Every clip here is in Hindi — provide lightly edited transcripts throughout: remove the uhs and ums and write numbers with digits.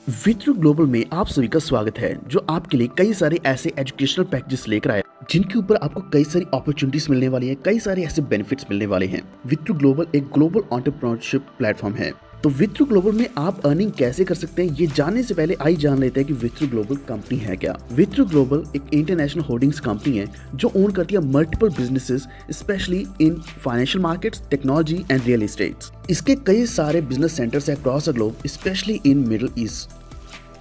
विट्रो ग्लोबल में आप सभी का स्वागत है, जो आपके लिए कई सारे ऐसे एजुकेशनल पैकेजेस लेकर आए जिनके ऊपर आपको कई सारी अपॉर्चुनिटीज मिलने वाली है, कई सारे ऐसे बेनिफिट्स मिलने वाले हैं। विट्रो ग्लोबल एक ग्लोबल एंटरप्रेन्योरशिप प्लेटफॉर्म है। तो विट्रो ग्लोबल में आप अर्निंग कैसे कर सकते हैं, ये जानने से पहले आइए जान लेते हैं कि विट्रो ग्लोबल कंपनी है क्या। विट्रो ग्लोबल एक इंटरनेशनल होल्डिंग्स कंपनी है जो ओन करती है multiple businesses, specially in financial markets, technology and real estates. इसके कई सारे बिजनेस सेंटर्स है across the globe, specially in middle east.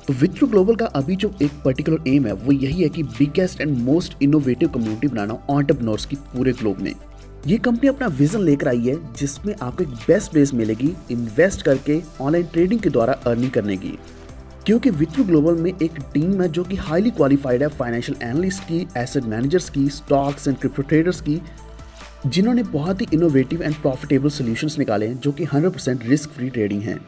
तो विट्रो ग्लोबल का अभी जो एक पर्टिकुलर एम है वो यही है कि biggest and most innovative community banana entrepreneurs की पूरे ग्लोब में। ये कंपनी अपना विजन लेकर आई है जिसमें आपको एक बेस्ट प्लेस मिलेगी इन्वेस्ट करके ऑनलाइन ट्रेडिंग के द्वारा अर्निंग करने की। क्योंकि विट्रो ग्लोबल में एक टीम है जो कि हाईली क्वालिफाइड है फाइनेंशियल एनालिस्ट की, एसेट मैनेजर्स की, स्टॉक्स एंड क्रिप्टो ट्रेडर्स की, जिन्होंने बहुत ही इनोवेटिव एंड प्रॉफिटेबल सॉल्यूशंस निकाले हैं जो कि 100% रिस्क फ्री ट्रेडिंग है।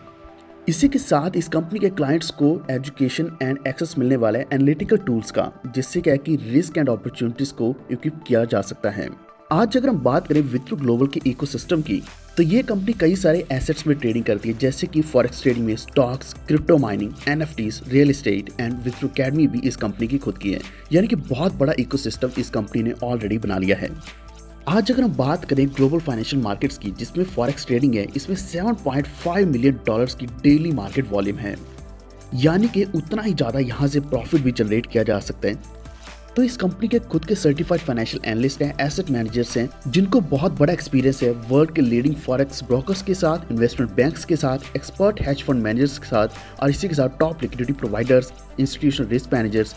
इसी के साथ इस कंपनी के क्लाइंट्स को एजुकेशन एंड एक्सेस मिलने वाला है एनालिटिकल टूल्स का, जिससे क्या है कि रिस्क एंड अपॉर्चुनिटीज को इक्विप किया जा सकता है। आज अगर हम बात करें विट्रो ग्लोबल के इकोसिस्टम की, तो ये कंपनी कई सारे एसेट्स में ट्रेडिंग करती है, जैसे कि फॉरेक्स ट्रेडिंग में stocks, crypto mining, NFTs, real estate and vitro academy भी इस कंपनी की खुद की है। यानी कि बहुत बड़ा इकोसिस्टम इस कंपनी ने ऑलरेडी बना लिया है। आज अगर हम बात करें ग्लोबल फाइनेंशियल मार्केट्स की, जिसमें फॉरेक्स ट्रेडिंग है, इसमें $7.5 मिलियन की डेली मार्केट वॉल्यूम है। यानी कि उतना ही ज़्यादा यहाँ से प्रॉफिट भी जनरेट किया जा सकता है। तो इस कंपनी के खुद के सर्टिफाइड फाइनेंशियल एनालिस्ट हैं, एसेट मैनेजर्स हैं, जिनको बहुत बड़ा एक्सपीरियंस है वर्ल्ड के लीडिंग फॉरेक्स ब्रोकर्स के साथ, इन्वेस्टमेंट बैंक्स के साथ, एक्सपर्ट हेज फंड मैनेजर्स के साथ, और इसी के साथ top liquidity providers, institutional risk managers,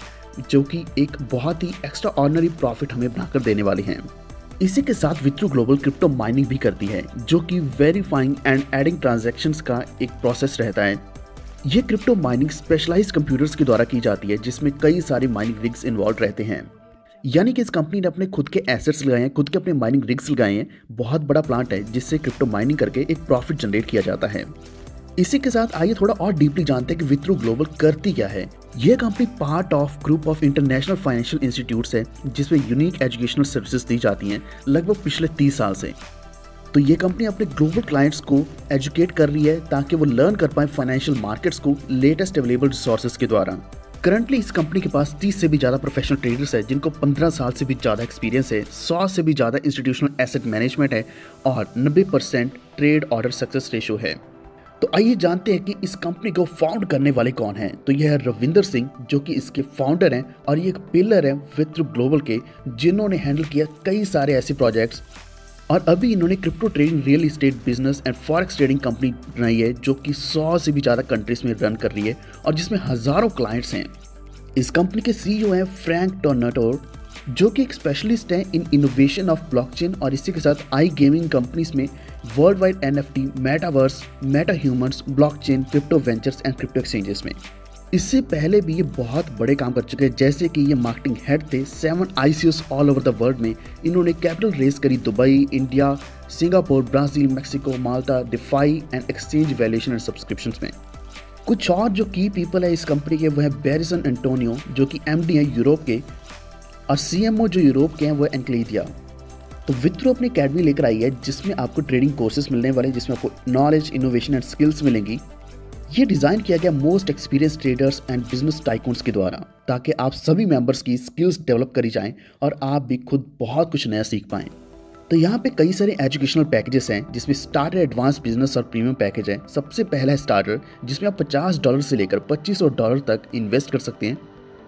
जो कि एक बहुत ही एक्स्ट्रा ऑर्डिनरी प्रॉफिट हमें बनाकर देने वाले हैं। इसी के साथ विट्रो ग्लोबल क्रिप्टो माइनिंग भी करती है, जो कि वेरीफाइंग एंड एडिंग ट्रांजैक्शंस का एक प्रोसेस रहता है। ये क्रिप्टो माइनिंग स्पेशलाइज्ड कंप्यूटर्स के द्वारा की जाती है, जिसमें कई सारी माइनिंग रिग्स इन्वॉल्व रहते हैं। यानी कि इस कंपनी ने अपने खुद के एसेट्स लगाए हैं, खुद के अपने माइनिंग रिग्स लगाए हैं। बहुत बड़ा प्लांट है जिससे क्रिप्टो माइनिंग करके एक प्रॉफिट जनरेट किया जाता है। इसी के साथ आइए थोड़ा और डीपली जानते हैं कि विट्रो ग्लोबल करती क्या है। यह company part of group of international financial institutes है, जिसमें यूनिक एजुकेशनल सर्विसेज दी जाती हैं लगभग पिछले 30 साल से। तो ये कंपनी अपने ग्लोबल क्लाइंट्स को एजुकेट कर रही है ताकि वो लर्न कर पाए फाइनेंशियल मार्केट्स को लेटेस्ट अवेलेबल रिसोर्सेज के द्वारा। करंटली इस कंपनी के पास 30 से भी ज़्यादा प्रोफेशनल ट्रेडर्स है, जिनको 15 साल से भी ज़्यादा एक्सपीरियंस है, 100 से भी ज़्यादा इंस्टीट्यूशनल एसेट मैनेजमेंट है और 90% ट्रेड ऑर्डर सक्सेस रेशो है। तो आइए जानते हैं कि इस कंपनी को फाउंड करने वाले कौन हैं। तो यह है रविंदर सिंह, जो कि इसके फाउंडर हैं और ये एक पिलर है विट्रो ग्लोबल के, जिन्होंने हैंडल किया कई सारे ऐसे प्रोजेक्ट्स। और अभी इन्होंने crypto trading, real estate business and forex trading company बनाई है, जो कि 100 से भी ज़्यादा कंट्रीज में रन कर रही है और जिसमें हज़ारों क्लाइंट्स हैं। इस कंपनी के सीईओ हैं फ्रैंक टोर्नाटोर, जो कि एक स्पेशलिस्ट हैं इन इनोवेशन ऑफ ब्लॉकचेन और इसी के साथ आई गेमिंग कंपनीज में world wide NFT, metaverse, Meta humans, blockchain, crypto ventures and crypto exchanges में। इससे पहले भी ये बहुत बड़े काम कर चुके हैं, जैसे कि ये मार्केटिंग हेड थे 7 ICOs all over the world में। इन्होंने कैपिटल रेज करी Dubai, India, Singapore, Brazil, Mexico, Malta, DeFi and exchange valuation and subscriptions में। कुछ और जो की पीपल है इस कंपनी के, वो है बैरिसन एंटोनियो, जो कि MD है यूरोप के, और CMO जो यूरोप के हैं वो एंक्लेदिया। तो विट्रो अपनी अकेडमी लेकर आई है, जिसमें आपको ट्रेडिंग कोर्सेज मिलने वाले हैं, जिसमें आपको नॉलेज, इनोवेशन एंड स्किल्स मिलेंगी। ये डिज़ाइन किया गया most experience traders and business tycoons के द्वारा, ताकि आप सभी मेंबर्स की स्किल्स डेवलप करी जाएं और आप भी खुद बहुत कुछ नया सीख पाएं। तो यहाँ पे कई सारे एजुकेशनल पैकेजेस हैं, जिसमें स्टार्टर, एडवांस, बिजनेस और प्रीमियम पैकेज है। सबसे पहला है स्टार्टर, जिसमें आप $50 से लेकर $2500 तक इन्वेस्ट कर सकते हैं।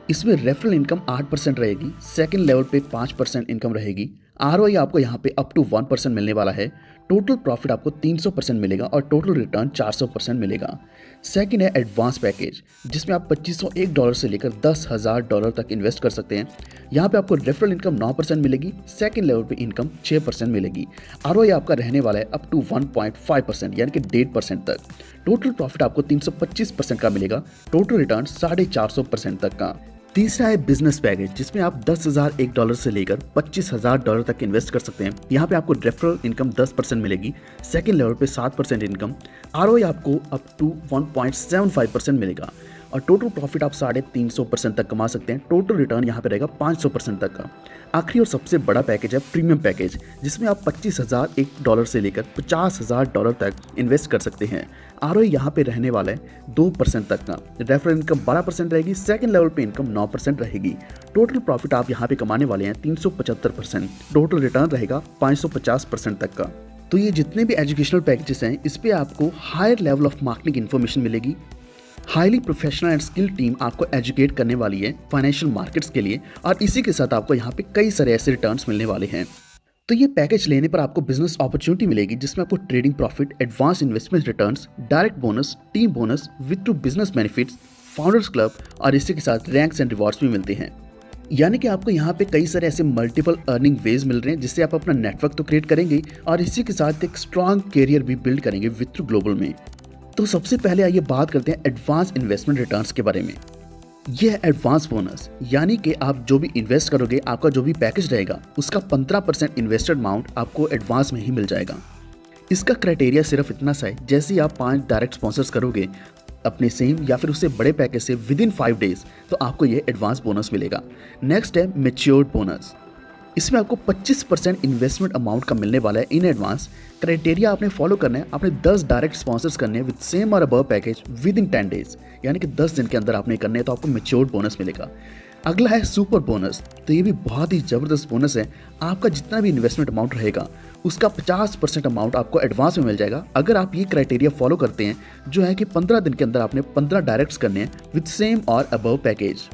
इसमें रेफरल इनकम 8% रहेगी। सेकंड लेवल पे 5% इनकम रहेगी। ROI आपको यहाँ पे अप टू 1% मिलने वाला है। टोटल प्रॉफिट आपको 300% मिलेगा और टोटल रिटर्न 400% मिलेगा। सेकंड है एडवांस पैकेज, जिसमें आप $2501 से लेकर $10,000 तक इन्वेस्ट कर सकते हैं। यहाँ पे आपको रेफरल इनकम 9% मिलेगी। सेकंड लेवल पे इनकम 6% मिलेगी। ROI आपका रहने वाला है अप टू 1.5% यानी कि 1.5% तक। टोटल प्रॉफिट आपको 325% का मिलेगा। टोटल रिटर्न 450% तक का। तीसरा है बिजनेस पैकेज, जिसमें आप $10,001 से लेकर $25,000 तक इन्वेस्ट कर सकते हैं। यहाँ पे आपको रेफरल इनकम 10% मिलेगी। सेकंड लेवल पे 7% इनकम। ROI आपको अप टू 1.75% मिलेगा। और टोटल प्रॉफिट आप 350% तक कमा सकते हैं। टोटल रिटर्न यहाँ पे रहेगा 500% तक का। आखिरी और सबसे बड़ा पैकेज है प्रीमियम पैकेज, जिसमें आप $25,000 से लेकर $50,000 तक इन्वेस्ट कर सकते हैं। आरओई यहाँ पे रहने वाला है 2% तक का। रेफरल इनकम 12% रहेगी। सेकंड लेवल पे इनकम 9% रहेगी। टोटल प्रॉफिट आप यहाँ पे कमाने वाले हैं 375%। टोटल रिटर्न रहेगा 550% तक का। तो ये जितने भी एजुकेशनल पैकेजेस हैं, इस पे आपको higher level of marketing information मिलेगी। Highly professional and skill team आपको एजुकेट करने वाली है फाइनेंशियल मार्केट्स के लिए, और इसी के साथ आपको यहाँ पे कई सारे ऐसे रिटर्न्स मिलने वाले हैं। तो ये पैकेज लेने पर आपको बिजनेस अपॉर्चुनिटी मिलेगी, जिसमें आपको trading profit, advance investment returns, direct bonus, team bonus, with two business benefits, founders club और इसी के साथ रैंक्स एंड रिवॉर्ड्स भी मिलते हैं। यानी कि आपको यहाँ पे कई सारे ऐसे मल्टीपल अर्निंग वेज मिल रहे हैं, जिससे आप अपना नेटवर्क तो क्रिएट करेंगे और इसी के साथ एक स्ट्रॉन्ग कैरियर भी बिल्ड करेंगे वित्रू ग्लोबल में। तो सबसे पहले आइए बात करते हैं एडवांस इन्वेस्टमेंट रिटर्न्स के बारे में। यह है एडवांस बोनस, यानी कि आप जो भी इन्वेस्ट करोगे, आपका जो भी पैकेज रहेगा, उसका 15% इन्वेस्टेड अमाउंट आपको एडवांस में ही मिल जाएगा। इसका क्राइटेरिया सिर्फ इतना सा है, जैसे ही आप 5 डायरेक्ट स्पॉन्सर्स करोगे अपने सेम या फिर उससे बड़े पैकेज से विद इन 5 डेज, तो आपको ये एडवांस बोनस मिलेगा। नेक्स्ट है मैच्योर्ड बोनस। इसमें आपको 25% इन्वेस्टमेंट अमाउंट का मिलने वाला है इन एडवांस। क्राइटेरिया आपने फॉलो करना है, आपने 10 डायरेक्ट स्पॉन्सर्स करने हैं विद सेम और above package with in 10 days, यानी कि 10 दिन के अंदर आपने करने हैं, तो आपको मैच्योर्ड बोनस मिलेगा। अगला है सुपर बोनस। तो ये भी बहुत ही ज़बरदस्त बोनस है। आपका जितना भी इन्वेस्टमेंट अमाउंट रहेगा, उसका 50% अमाउंट आपको एडवांस में मिल जाएगा, अगर आप ये क्राइटेरिया फॉलो करते हैं, जो है कि 15 दिन के अंदर आपने 15 डायरेक्ट्स करने हैं विद सेम और अबव पैकेज।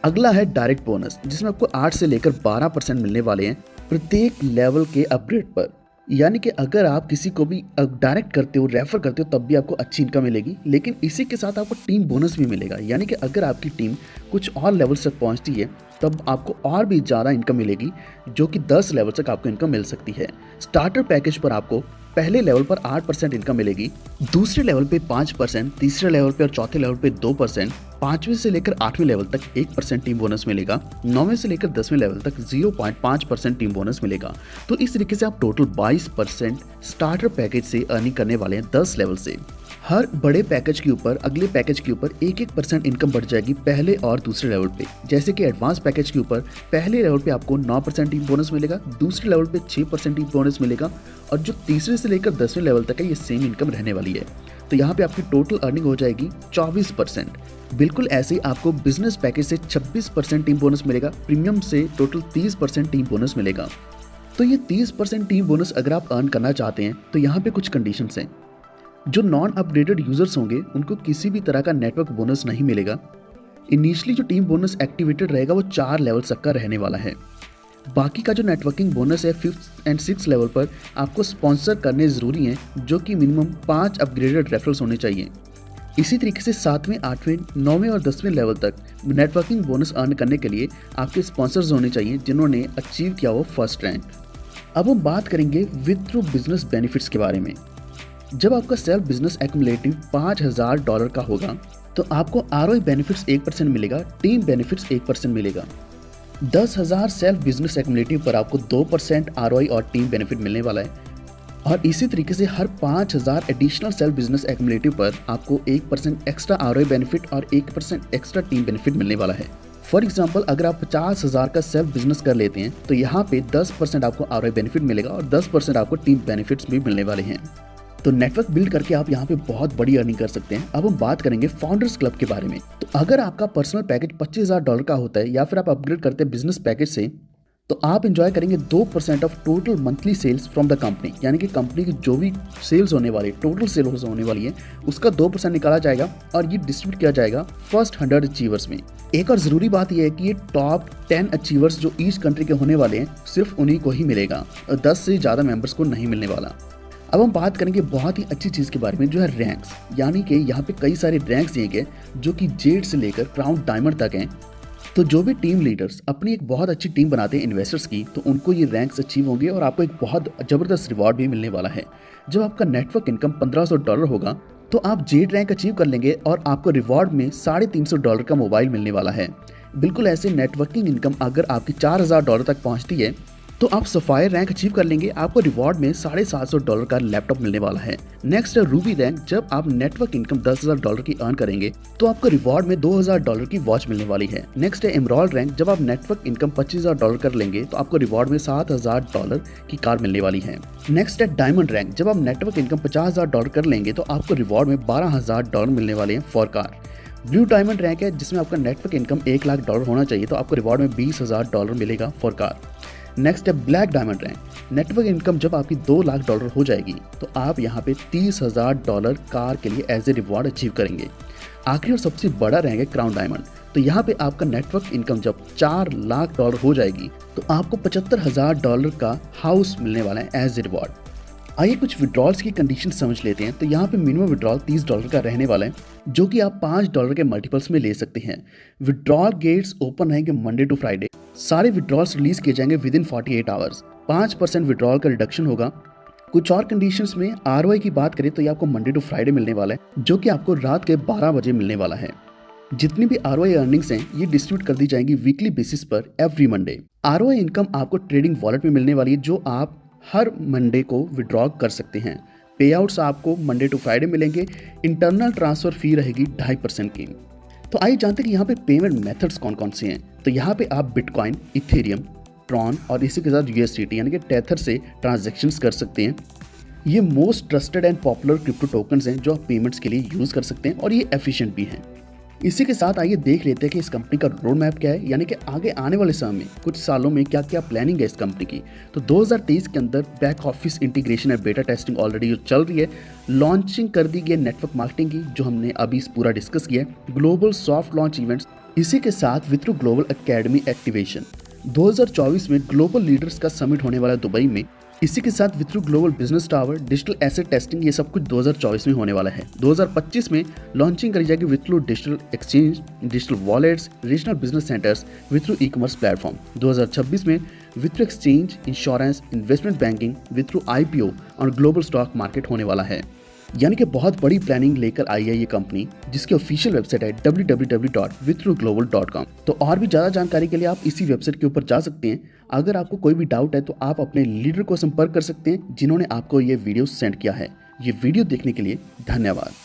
अगला है डायरेक्ट बोनस, जिसमें आपको 8 से लेकर 12% मिलने वाले हैं प्रत्येक लेवल के अपग्रेड पर। यानी कि अगर आप किसी को भी डायरेक्ट करते हो, रेफर करते हो, तब भी आपको अच्छी इनकम मिलेगी, लेकिन इसी के साथ आपको टीम बोनस भी मिलेगा। यानी कि अगर आपकी टीम कुछ और लेवल तक पहुंचती है, तब आपको और भी ज़्यादा इनकम मिलेगी, जो कि 10 लेवल तक आपको इनकम मिल सकती है। स्टार्टर पैकेज पर आपको पहले लेवल पर 8% इनकम मिलेगी, दूसरे लेवल पे 5%, तीसरे लेवल पे और चौथे लेवल पे 2%, 5वें से लेकर 8वें लेवल तक 1% टीम बोनस मिलेगा, 9वें से लेकर 10वें लेवल तक 0.5% टीम बोनस मिलेगा। तो इस तरीके से आप टोटल 22% स्टार्टर पैकेज से अर्निंग करने वाले हैं 10 लेवल से। हर बड़े पैकेज के ऊपर अगले पैकेज के ऊपर 1% इनकम बढ़ जाएगी पहले और दूसरे लेवल पे। जैसे कि एडवांस पैकेज के ऊपर पहले लेवल पे आपको 9% टीम बोनस मिलेगा, दूसरे लेवल पे 6% टीम बोनस मिलेगा, और जो तीसरे से लेकर 10वें लेवल तक है, ये सेम इनकम रहने वाली है। तो यहाँ पे आपकी टोटल अर्निंग हो जाएगी 24%। बिल्कुल ऐसे ही आपको बिजनेस पैकेज से 26% टीम बोनस मिलेगा, प्रीमियम से टोटल 30% टीम बोनस मिलेगा। तो ये 30% टीम बोनस अगर आप अर्न करना चाहते हैं, तो यहाँ पे कुछ कंडीशंस हैं। जो नॉन अपग्रेडेड यूजर्स होंगे, उनको किसी भी तरह का नेटवर्क बोनस नहीं मिलेगा। इनिशियली जो टीम बोनस एक्टिवेटेड रहेगा, वो 4 लेवल तक का रहने वाला है। बाकी का जो नेटवर्किंग बोनस है 5th एंड 6th लेवल पर आपको स्पॉन्सर करने ज़रूरी हैं, जो कि मिनिमम 5 अपग्रेडेड रेफरल्स होने चाहिए। इसी तरीके से 7वें, 8वें, 9वें और 10वें लेवल तक नेटवर्किंग बोनस अर्न करने के लिए आपके स्पॉन्सर्स होने चाहिए, जिन्होंने अचीव किया हो फर्स्ट रैंक। अब हम बात करेंगे विद थ्रू बिजनेस बेनिफिट्स के बारे में। जब आपका सेल्फ बिजनेस एक्युमुलेटिव $5,000 का होगा, तो आपको आरओई बेनिफिट्स 1% मिलेगा, टीम बेनिफिट्स 1% मिलेगा। 10,000 सेल्फ बिजनेस एक्युमुलेटिव पर आपको 2% आरओई और टीम बेनिफिट मिलने वाला है, और इसी तरीके से हर 5,000 एडिशनल सेल्फ बिजनेस एक्युमुलेटिव पर आपको 1% एक्स्ट्रा आरओई बेनिफिट और 1% एक्स्ट्रा टीम बेनिफिट मिलने वाला है। फॉर एग्जाम्पल, अगर आप 50,000 का सेल्फ बिजनेस कर लेते हैं, तो यहाँ पे 10% आपको आरओई बेनिफिट मिलेगा और 10% आपको टीम बेनिफिट्स भी मिलने वाले हैं। तो नेटवर्क बिल्ड करके आप यहाँ पे बहुत बड़ी अर्निंग कर सकते हैं। अब हम बात करेंगे फाउंडर्स क्लब के बारे में। तो अगर आपका पर्सनल पैकेज $25,000 का होता है, या फिर आप अपग्रेड करते हैं बिजनेस पैकेज से, तो आप इंजॉय करेंगे 2% of total monthly sales from the company. यानी कि कंपनी की जो भी सेल्स होने वाली है, टोटल सेल्स होने वाली है, उसका 2% निकाला जाएगा और ये डिस्ट्रीब्यूट किया जाएगा फर्स्ट 100 अचीवर्स में। एक और ज़रूरी बात यह है कि ये टॉप 10 अचीवर्स जो ईच कंट्री के होने वाले हैं, सिर्फ उन्हीं को ही मिलेगा, 10 से ज़्यादा मेंबर्स को नहीं मिलने वाला। अब हम बात करेंगे बहुत ही अच्छी चीज़ के बारे में, जो है रैंक्स। यानी कि यहाँ पे कई सारे रैंक्स दिए गए, जो कि जेड से लेकर क्राउन डायमंड तक हैं। तो जो भी टीम लीडर्स अपनी एक बहुत अच्छी टीम बनाते हैं इन्वेस्टर्स की, तो उनको ये रैंक्स अचीव होंगे और आपको एक बहुत ज़बरदस्त रिवॉर्ड भी मिलने वाला है। जब आपका नेटवर्क इनकम $1,500 होगा, तो आप जेड रैंक अचीव कर लेंगे और आपको रिवॉर्ड में $350 का मोबाइल मिलने वाला है। बिल्कुल ऐसे नेटवर्किंग इनकम अगर आपकी $4,000 तक पहुँचती है, तो आप सफायर रैंक अचीव कर लेंगे, आपको रिवॉर्ड में $750 का लैपटॉप मिलने वाला है। नेक्स्ट है रूबी रैंक, जब आप नेटवर्क इनकम $10,000 की अर्न करेंगे तो आपको रिवॉर्ड में $2,000 की वॉच मिलने वाली है। नेक्स्ट है एमराल्ड रैंक, जब आप नेटवर्क इनकम $25,000 कर लेंगे तो आपको रिवॉर्ड में $7,000 की कार मिलने वाली है। नेक्स्ट है डायमंड रैंक, जब आप नेटवर्क इनकम $50,000 कर लेंगे तो आपको रिवॉर्ड में $12,000 मिलने वाले हैं for car. Blue diamond rank है, जिसमें आपका नेटवर्क इनकम $1,00,000 होना चाहिए तो आपको रिवॉर्ड में $20,000 मिलेगा फॉर कार। नेक्स्ट है black diamond rank, network income जब आपकी $2,00,000 हो जाएगी तो आप यहाँ पे $30,000 कार के लिए एज ए रिवॉर्ड अचीव करेंगे। आखिरी और सबसे बड़ा रैंक है क्राउन डायमंड, तो यहाँ पे आपका नेटवर्क इनकम जब $4,00,000 हो जाएगी तो आपको $75,000 का हाउस मिलने वाला है एज ए रिवॉर्ड। आइए कुछ विड्रॉल्स की कंडीशन समझ लेते हैं। तो यहाँ पे मिनिमम विड्रॉल $30 का रहने वाला है, जो कि आप $5 के मल्टीपल्स में ले सकते हैं। विड्रॉल गेट्स ओपन रहेंगे मंडे टू फ्राइडे। सारे विड्रॉल्स रिलीज किए जाएंगे विद इन 48 आवर्स। 5% विड्रॉल का रिडक्शन होगा। कुछ और कंडीशंस में ROI की बात करें तो ये आपको मंडे टू फ्राइडे मिलने वाला है, जो कि आपको रात के 12 बजे मिलने वाला है। जितनी भी ROI अर्निंग्स हैं ये डिस्ट्रीब्यूट कर दी जाएंगी वीकली बेसिस पर एवरी मंडे। ROI इनकम आपको ट्रेडिंग वॉलेट में मिलने वाली है, जो आप हर मंडे को विड्रॉ कर सकते हैं। पे आउट्स आपको मंडे टू फ्राइडे मिलेंगे। इंटरनल ट्रांसफर फी रहेगी 2.5% की। तो आइए जानते हैं कि यहाँ पे पेमेंट मेथड्स कौन कौन से हैं। तो यहाँ पे आप बिटकॉइन, इथेरियम, ट्रॉन और इसी के साथ USDT यानी कि टेथर से ट्रांजैक्शंस कर सकते हैं। ये most trusted and popular crypto tokens हैं जो आप पेमेंट्स के लिए यूज़ कर सकते हैं और ये एफिशिएंट भी हैं। इसी के साथ आइए देख लेते हैं कि इस कंपनी का रोड मैप क्या है, यानी कि आगे आने वाले समय में कुछ सालों में क्या क्या प्लानिंग है इस कंपनी की। तो 2023 के अंदर बैक ऑफिस इंटीग्रेशन है, बेटा टेस्टिंग ऑलरेडी चल रही है। लॉन्चिंग कर दी गई नेटवर्क मार्केटिंग की, जो हमने अभी पूरा डिस्कस किया है। ग्लोबल सॉफ्ट लॉन्च इवेंट्स, इसी के साथ वित्रो ग्लोबल एकेडमी एक्टिवेशन। 2024 में ग्लोबल लीडर्स का समिट होने वाला है दुबई में। इसी के साथ vitro global business tower, digital asset testing, ये सब कुछ 2024 में होने वाला है। 2025 में लॉन्चिंग करी जाएगी vitro digital exchange, digital wallets, regional business centres, vitro e commerce platform. 2026 में vitro exchange, insurance, investment banking, vitro IPO और ग्लोबल स्टॉक मार्केट होने वाला है। यानी कि बहुत बड़ी प्लानिंग लेकर आई है ये कंपनी, जिसकी ऑफिशियल वेबसाइट है www.vitroglobal.com। तो और भी ज़्यादा जानकारी के लिए आप इसी वेबसाइट के ऊपर जा सकते हैं। अगर आपको कोई भी डाउट है तो आप अपने लीडर को संपर्क कर सकते हैं, जिन्होंने आपको ये वीडियो सेंड किया है। ये वीडियो देखने के लिए धन्यवाद।